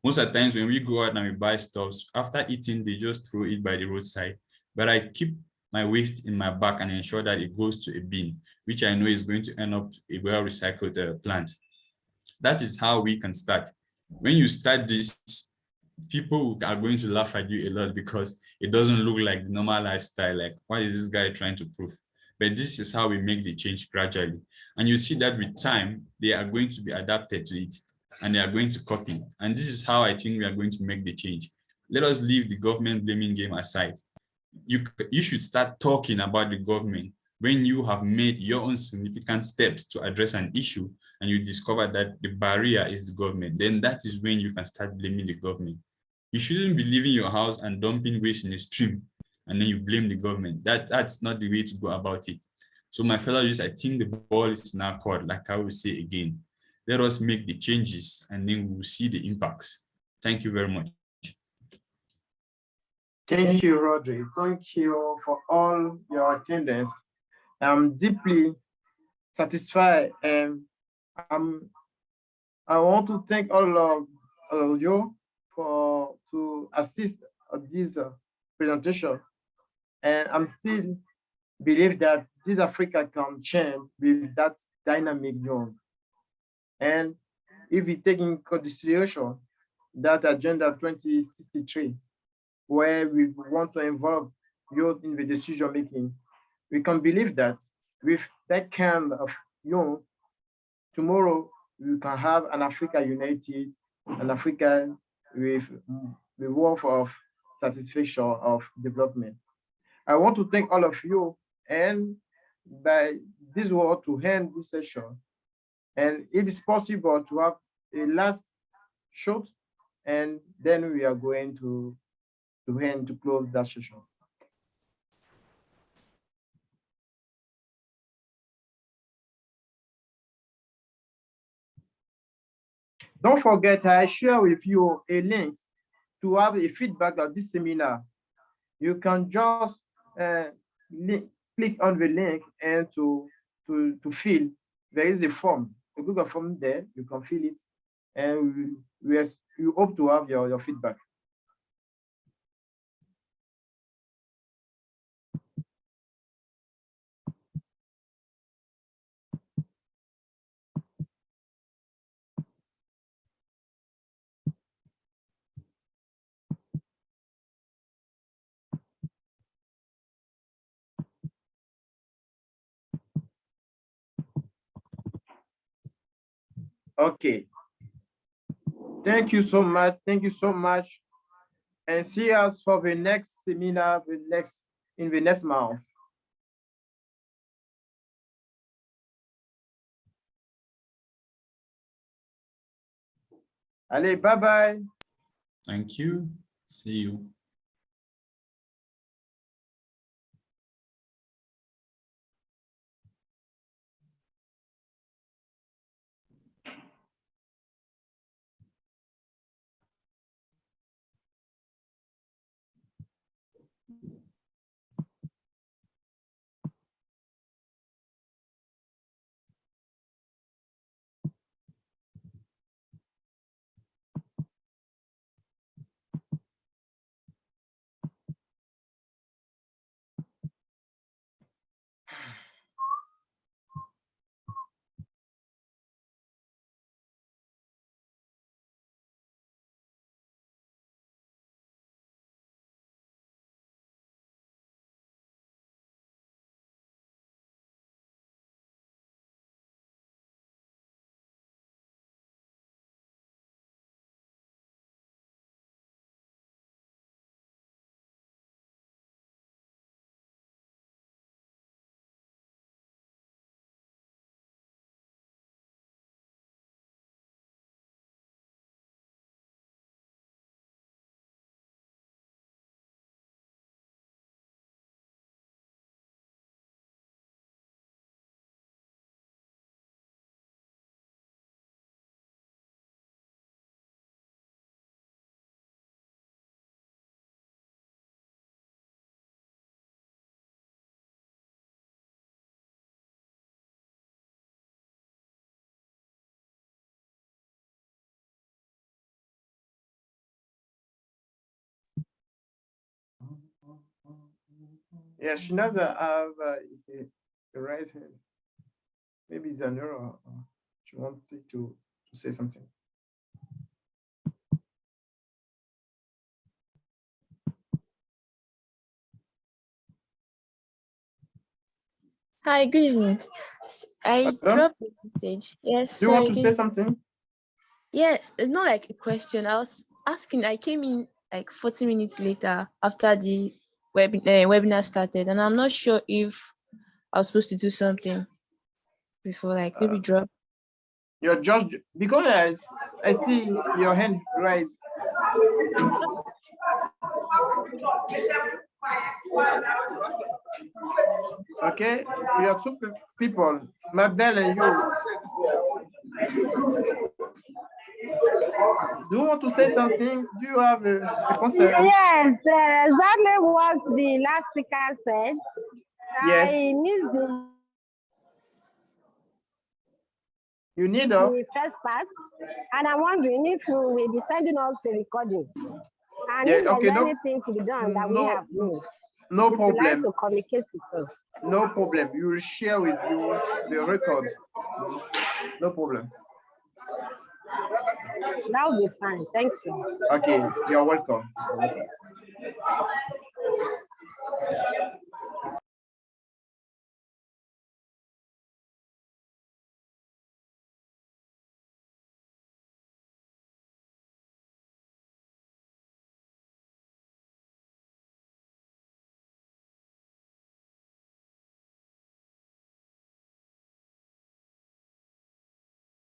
Most of the times when we go out and we buy stuff, after eating, they just throw it by the roadside. But I keep my waste in my bag and ensure that it goes to a bin, which I know is going to end up a well-recycled plant. That is how we can start. When you start this, people are going to laugh at you a lot because it doesn't look like the normal lifestyle. Like, what is this guy trying to prove? But this is how we make the change gradually. And you see that with time, they are going to be adapted to it and they are going to copy. And this is how I think we are going to make the change. Let us leave the government blaming game aside. You should start talking about the government when you have made your own significant steps to address an issue and you discover that the barrier is the government. Then that is when you can start blaming the government. You shouldn't be leaving your house and dumping waste in the stream and then you blame the government. That's not the way to go about it. So my fellow youths, I think the ball is in our court, like I will say again. Let us make the changes and then we will see the impacts. Thank you very much. Thank you, Rodrigue. Thank you for all your attendance. I'm deeply satisfied and I want to thank all of you to assist this presentation. And I'm still believe that this Africa can change with that dynamic young. And if we take in consideration that Agenda 2063, where we want to involve youth in the decision making, we can believe that with that kind of young, tomorrow we can have an Africa united, an Africa with the worth of satisfaction of development. I want to thank all of you and by this word to end this session. And if it's possible to have a last shot, and then we are going to end to close that session. Don't forget, I share with you a link to have a feedback of this seminar. You can just click on the link and to fill. There is a form, a Google form there. You can fill it, and we hope to have your feedback. Okay. Thank you so much. Thank you so much. And see us for the next seminar, in the next month. Allez, bye-bye. Thank you. See you. Yeah, she doesn't have a raised hand. Maybe it's an error. She wanted to say something. Hi, good evening. I Hello? dropped a message. Yes, Do you want sorry. to say something? Yes, it's not like a question. I was asking, I came in like 40 minutes later after the webinar started, and I'm not sure if I was supposed to do something before, like maybe drop. You're just because I see your hand raised. Okay, we are two people, Mabel and you. Do you want to say something? Do you have a concern? Yes, exactly what the last speaker said. Yes. I missed You need the first part, and I'm wondering if you will be sending us the recording. And Yeah, if there's okay, anything to be done that we have missed, no if you'd like problem. to communicate with us. No problem. We will share with you the records. No problem. That will be fine. Thank you. Okay, you're welcome. You're welcome.